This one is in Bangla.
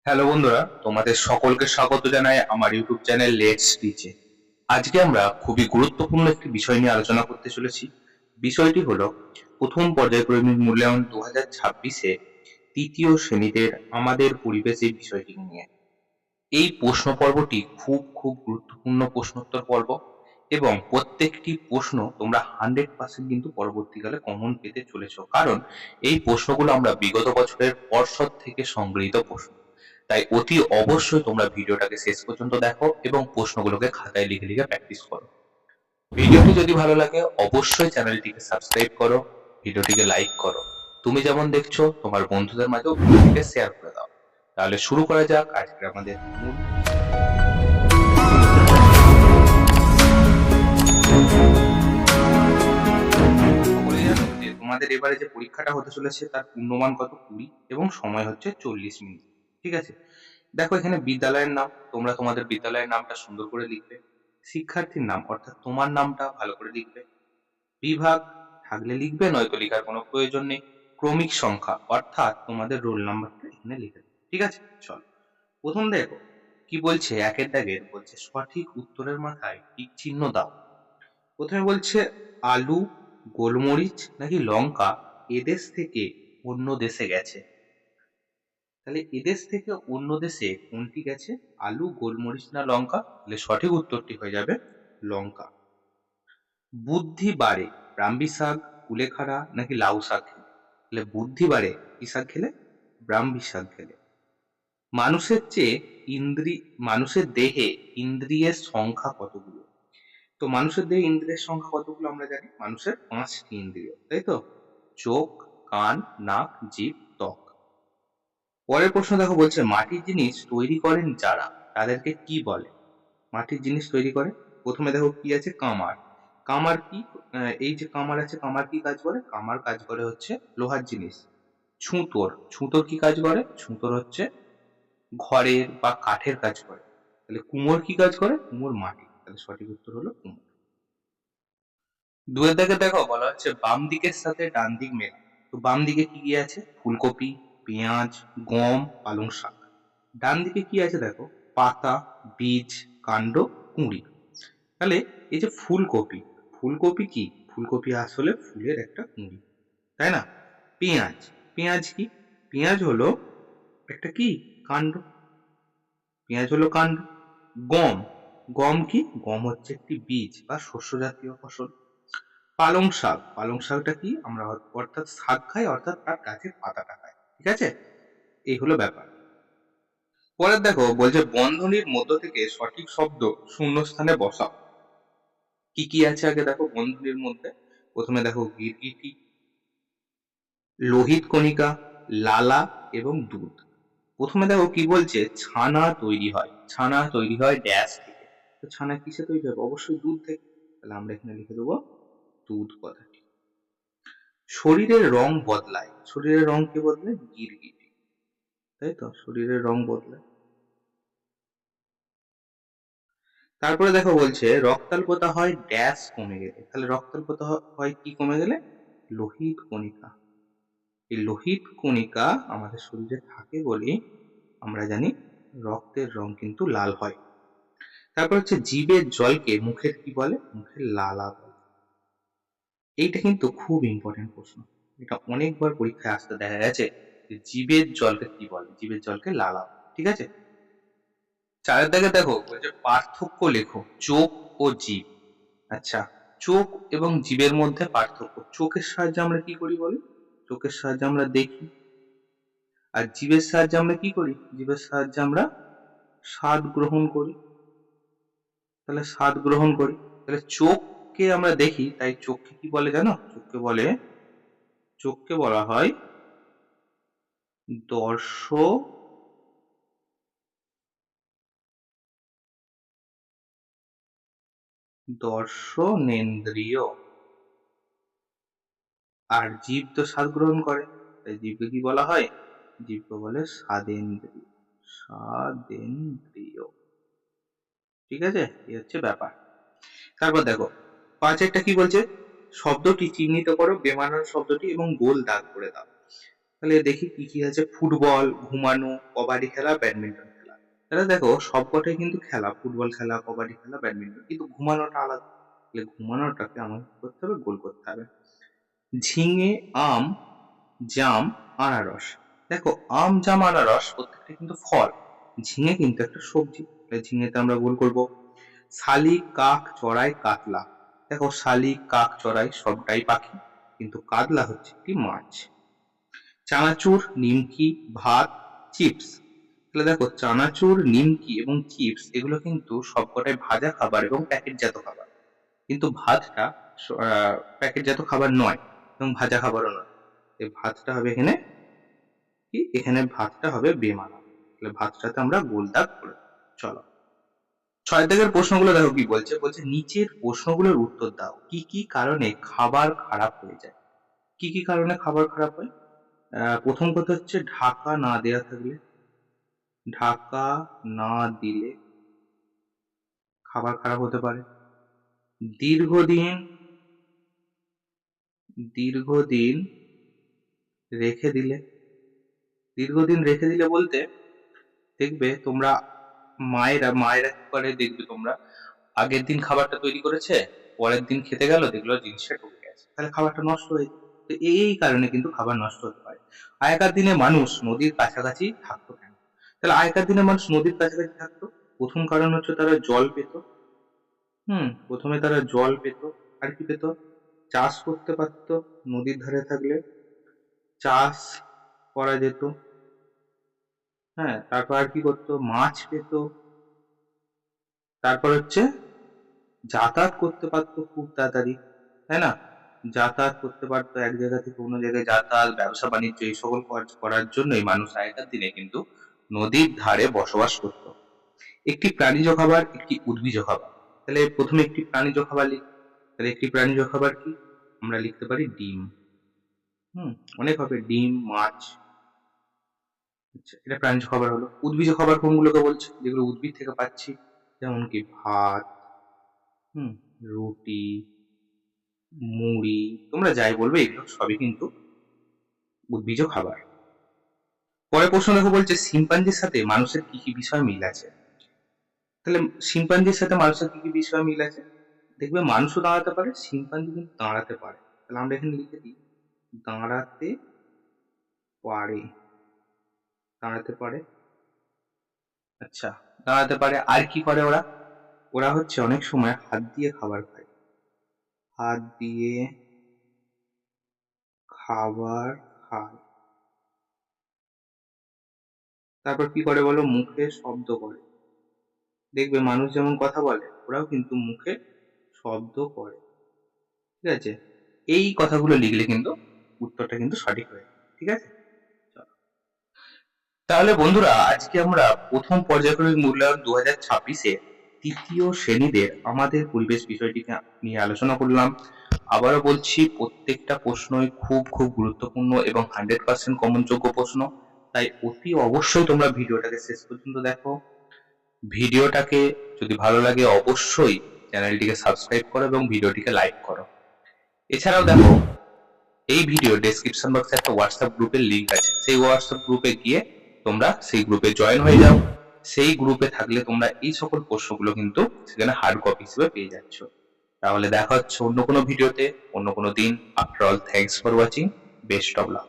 হ্যালো বন্ধুরা, তোমাদের সকলকে স্বাগত জানাই আমার ইউটিউব চ্যানেল লেটস স্পিচে। আজকে আমরা খুবই গুরুত্বপূর্ণ একটি বিষয় নিয়ে আলোচনা করতে চলেছি। বিষয়টি হলো প্রথম পর্যায়ক্রমিক মূল্যায়ন 2026-এ তৃতীয় শ্রেণীদের আমাদের পরিবেশ এই বিষয়টি নিয়ে। এই প্রশ্ন পর্বটি খুব খুব গুরুত্বপূর্ণ প্রশ্নোত্তর পর্ব এবং প্রত্যেকটি প্রশ্ন তোমরা 100% কিন্তু পরবর্তীকালে কমন পেতে চলেছো, কারণ এই প্রশ্নগুলো আমরা বিগত বছরের পর্ষদ থেকে সংগৃহীত প্রশ্ন। তাই অতি অবশ্যই তোমরা ভিডিওটাকে শেষ পর্যন্ত দেখো এবং প্রশ্নগুলোকে খাতায় লিখে লিখে প্র্যাকটিস করো। ভিডিওটি যদি ভালো লাগে অবশ্যই চ্যানেলটিকে সাবস্ক্রাইব করো, ভিডিওটিকে লাইক করো। তুমি যেমন দেখছো তোমার বন্ধুদের মাঝেও ভিডিওটিকে শেয়ার করে দাও। তাহলে শুরু করা যাক আজকে আমাদের মূল। সকলেই জানো যে তোমাদের এবারে যে পরীক্ষাটা হতে চলেছে তার পূর্ণমান কত 20 এবং সময় হচ্ছে 40 মিনিট। ঠিক আছে, দেখো এখানে বিদ্যালয়ের নাম, তোমরা তোমাদের বিদ্যালয়ের নামটা সুন্দর করে লিখবে। শিক্ষার্থীর নাম অর্থাৎ তোমার নামটা ভালো করে লিখবে। বিভাগ থাকলে লিখবে, নয়তো লেখার কোনো প্রয়োজন নেই। ক্রমিক সংখ্যা অর্থাৎ তোমাদের রোল নাম্বারটা এখানে লিখে দেবে। ঠিক আছে, চল প্রথম দেখো কি বলছে। একের দাগের বলছে সঠিক উত্তরের মাথায় টিক চিহ্ন দাও। প্রথমে বলছে আলু, গোলমরিচ নাকি লঙ্কা এদেশ থেকে অন্য দেশে গেছে। তাহলে এদেশ থেকে অন্য দেশে কোনটি গেছে? আলু, গোলমরিচ না লঙ্কা? তাহলে সঠিক উত্তরটি হয়ে যাবে লঙ্কা। বুদ্ধি বাড়ে ব্রাহ্মী শাক, কুলেখাড়া নাকি লাউ শাক খেলে? তাহলে বুদ্ধি বাড়ে কি শাক খেলে? ব্রাহ্মী শাক খেলে। মানুষের চেয়ে মানুষের দেহে ইন্দ্রিয়ের সংখ্যা কতগুলো? তো মানুষের দেহে ইন্দ্রিয়ের সংখ্যা কতগুলো আমরা জানি, মানুষের 5টি ইন্দ্রিয়, তাই তো? চোখ, কান, নাক, জিভ, ত্বক। পরের প্রশ্ন দেখো, বলছে মাটির জিনিস তৈরি করেন যারা তাদেরকে কি বলে? মাটির জিনিস তৈরি করে, প্রথমে দেখো কি আছে, কামার। কামার কি? এই যে কামার আছে, কামার কি কাজ করে? কামার কাজ করে হচ্ছে লোহার জিনিস। ছুঁতর, ছুঁতর কি কাজ করে? ছুঁতর হচ্ছে ঘরের বা কাঠের কাজ করে। তাহলে কুমোর কি কাজ করে? কুমোর মাটি। তাহলে সঠিক উত্তর হলো কুমোর। দুয়ের দিকে দেখো বলা হচ্ছে বাম দিকের সাথে ডান দিক মেলা। তো বাম দিকে কি কি আছে? ফুলকপি, পেঁয়াজ, গম, পালং শাক। ডান দিকে কি আছে দেখো? পাতা, বীজ, কাণ্ড, কুঁড়ি। তাহলে এই যে ফুলকপি, ফুলকপি কি? ফুলকপি আসলে ফুলের একটা কুঁড়ি, তাই না? পেঁয়াজ, পেঁয়াজ কি? পেঁয়াজ হলো একটা কি? কাণ্ড। পেঁয়াজ হলো কাণ্ড। গম, গম কি? গম হচ্ছে একটি বীজ বা শস্য জাতীয় ফসল। পালং শাক, পালং শাকটা কি? আমরা অর্থাৎ শাক খাই, অর্থাৎ তার গাছের পাতাটা খাই। ঠিক আছে, এই হলো ব্যাপার। পরের দেখো বলছে বন্ধনীর মধ্য থেকে সঠিক শব্দ শূন্যস্থানে বসাও। কি কি আছে আগে দেখো বন্ধনীর মধ্যে। প্রথমে দেখো গিরগিটি, লোহিত কণিকা, লালা এবং দুধ। প্রথমে দেখো কি বলছে, ছানা তৈরি হয়। ছানা তৈরি হয় ড্যাশ থেকে। তো ছানা কিসে তৈরি হবে? অবশ্যই দুধ থেকে। তাহলে আমরা এখানে লিখে দেবো দুধ কথাটি। শরীরের রং বদলায়, শরীরের রং কে বদলায়? গিরগিটি, তাই তো? শরীরের রং বদলায়। তারপরে দেখো বলছে রক্তাল্পতা হয় ড্যাশ কমে গেলে। তাহলে রক্তাল্পতা হয় কি কমে গেলে? লোহিত কণিকা। এই লোহিত কণিকা আমাদের শরীরে থাকে বলে আমরা জানি রক্তের রং কিন্তু লাল হয়। তারপর হচ্ছে জীবের জলকে মুখের কি বলে? মুখের লালা বলে। এইটা কিন্তু খুব ইম্পর্টেন্ট প্রশ্ন, এটা অনেকবার পরীক্ষায় আসতে দেখা গেছে যে জীবের জলকে কি বলে? জীবের জলকে লালা বলে। ঠিক আছে, চারের দিকে দেখো বলছে পার্থক্য লেখো চোখ ও জীব। আচ্ছা, চোখ এবং জীবের মধ্যে পার্থক্য। চোখের সাহায্যে আমরা কি করি বলি? চোখের সাহায্যে আমরা দেখি। আর জীবের সাহায্যে আমরা কি করি? জীবের সাহায্যে আমরা স্বাদ গ্রহণ করি। তাহলে স্বাদ গ্রহণ করি। তাহলে চোখকে আমরা দেখি, তাই চোখকে কি বলে জানো? চোখকে বলা হয় দর্শ দর্শনেন্দ্রিয়। আর জীব তো স্বাদ গ্রহণ করে, তাই জীবকে কি বলা হয়? জীবকে বলে স্বাদেন্দ্রিয়। স্বাদেন্দ্রিয়। ঠিক আছে, এই হচ্ছে ব্যাপার। তারপর দেখো পাঁচেরটা কি বলছে, শব্দটি চিহ্নিত করো বেমানান শব্দটি এবং গোল দাগ করে দাও। তাহলে দেখি কি কি আছে। ফুটবল, ঘুমানো, কবাডি খেলা, ব্যাডমিন্টন খেলা। তাহলে দেখো সবকটাই কিন্তু খেলা, ফুটবল খেলা, কবাডি খেলা, ব্যাডমিন্টন, কিন্তু ঘুমানোটা আলাদা। তাহলে ঘুমানোটাকে আমাকে কি করতে হবে, গোল করতে হবে। ঝিঙে, আম, জাম, আনারস। দেখো আম, জাম, আনারস প্রত্যেকটা কিন্তু ফল, ঝিঙে কিন্তু একটা সবজি, তাহলে ঝিঙেতে আমরা গোল করব। শালিক, কাক, চড়াই, কাতলা। দেখো শালিক, কাক, চড়াই সবটাই পাখি, কিন্তু কাতলা হচ্ছে একটি মাছ। চানাচুর, নিমকি, ভাত, চিপস। তাহলে দেখো চানাচুর, নিমকি এবং চিপস এগুলো কিন্তু সবকটাই ভাজা খাবার এবং প্যাকেটজাত খাবার, কিন্তু ভাতটা প্যাকেটজাত খাবার নয় এবং ভাজা খাবারও নয়। এই ভাতটা হবে এখানে কি, এখানে ভাতটা হবে বেমানা, তাহলে ভাতটাতে আমরা গোল দাগ করে দেব। চলো 6 দাগের প্রশ্নগুলো দেখো কি বলছে। বলছে নিচের প্রশ্নগুলোর উত্তর দাও, কি কি কারণে খাবার খারাপ হয়ে যায়। কি কি কারণে খাবার খারাপ হয়? প্রথম কথা হচ্ছে ঢাকা না দেয়া থাকলে, ঢাকা না দিলে খাবার খারাপ হতে পারে। দীর্ঘদিন দীর্ঘদিন রেখে দিলে, দীর্ঘদিন রেখে দিলে বলতে দেখবে তোমরা মায়েরা কি করে দেখবে তোমরা, আগের দিন খাবারটা তৈরি করেছে, পরের দিন খেতে গেল দেখলো জিনিসটা টুকে গেছে, তাহলে খাবারটা নষ্ট হয়ে যায়। তো এই কারণে কিন্তু খাবার নষ্ট হতে পারে। আগেকার দিনে মানুষ নদীর কাছাকাছি থাকতো কেন? তাহলে আগেকার দিনে মানুষ নদীর কাছাকাছি থাকতো, প্রথম কারণ হচ্ছে তারা জল পেত। প্রথমে তারা জল পেত, আর কি পেত, চাষ করতে পারতো, নদীর ধারে থাকলে চাষ করা যেত। তারপর আর কি করতো, মাছ পেত। তারপর হচ্ছে যাতায়াত করতে পারতো খুব তাড়াতাড়ি, তাই না? যাতায়াত করতে পারতো, এক জায়গা থেকে অন্য জায়গায় যাতায়াত, ব্যবসা বাণিজ্য এই সকল কাজ করার জন্যই মানুষ আগেকার দিনে কিন্তু নদীর ধারে বসবাস করত। একটি প্রাণীজ খাবার, একটি উদ্ভিজ খাবার। তাহলে প্রথমে একটি প্রাণীজ খাবার লিখি। তাহলে একটি প্রাণীজ খাবার কি? আমরা লিখতে পারি ডিম। অনেক হবে, ডিম, মাছ। আচ্ছা, এটা প্রাণীজ খাবার হলো। উদ্ভিজ খাবার কোনগুলোকে বলছে? যেগুলো উদ্ভিদ থেকে পাচ্ছি, যেমন কি ভাত, রুটি, মুড়ি, তোমরা যাই বলবে এগুলো সবই কিন্তু উদ্ভিজ খাবার। পরের প্রশ্ন দেখো, বলছে শিম্পাঞ্জির সাথে মানুষের কি কি বিষয় মিল আছে। তাহলে শিম্পাঞ্জির সাথে মানুষের কি কি বিষয় মিল আছে? দেখবে মানুষও দাঁড়াতে পারে, শিম্পাঞ্জি কিন্তু দাঁড়াতে পারে। তাহলে আমরা এখানে লিখে দিই দাঁড়াতে পারে, দাঁড়াতে পারে। আচ্ছা, দাঁড়াতে পারে। আর কি করে ওরা? ওরা হচ্ছে অনেক সময় হাত দিয়ে খাবার খায়, হাত দিয়ে খাবার খায়। তারপর কি করে বলো, মুখে শব্দ করে। দেখবে মানুষ যেমন কথা বলে, ওরাও কিন্তু মুখে শব্দ করে। ঠিক আছে, এই কথাগুলো লিখলে কিন্তু উত্তরটা কিন্তু সঠিক হয়ে যাবে। ঠিক আছে, চলো। তাহলে বন্ধুরা, আজকে আমরা প্রথম পর্যায়ক্রমিক মূল্যায়ন 2026-এ তৃতীয় শ্রেণীদের আমাদের পরিবেশ বিষয়টিকে নিয়ে আলোচনা করলাম। আবারও বলছি, প্রত্যেকটা প্রশ্নই খুব খুব গুরুত্বপূর্ণ এবং 100% কমনযোগ্য প্রশ্ন। তাই অতি অবশ্যই তোমরা ভিডিওটাকে শেষ পর্যন্ত দেখো। ভিডিওটাকে যদি ভালো লাগে অবশ্যই চ্যানেলটিকে সাবস্ক্রাইব করো এবং ভিডিওটিকে লাইক করো। এছাড়াও দেখো, এই ভিডিও ডেসক্রিপশন বক্সে একটা হোয়াটসঅ্যাপ গ্রুপের লিংক আছে, সেই হোয়াটসঅ্যাপ গ্রুপে গিয়ে তোমরা সেই গ্রুপে জয়েন হয়ে যাও। সেই গ্রুপে থাকলে তোমরা এই সকল প্রশ্নগুলো কিন্তু সেখানে হার্ড কপি হিসেবে পেয়ে যাচ্ছ। তাহলে দেখা হচ্ছে অন্য কোনো ভিডিওতে, অন্য কোনো দিন। After all, thanks for watching, best of luck.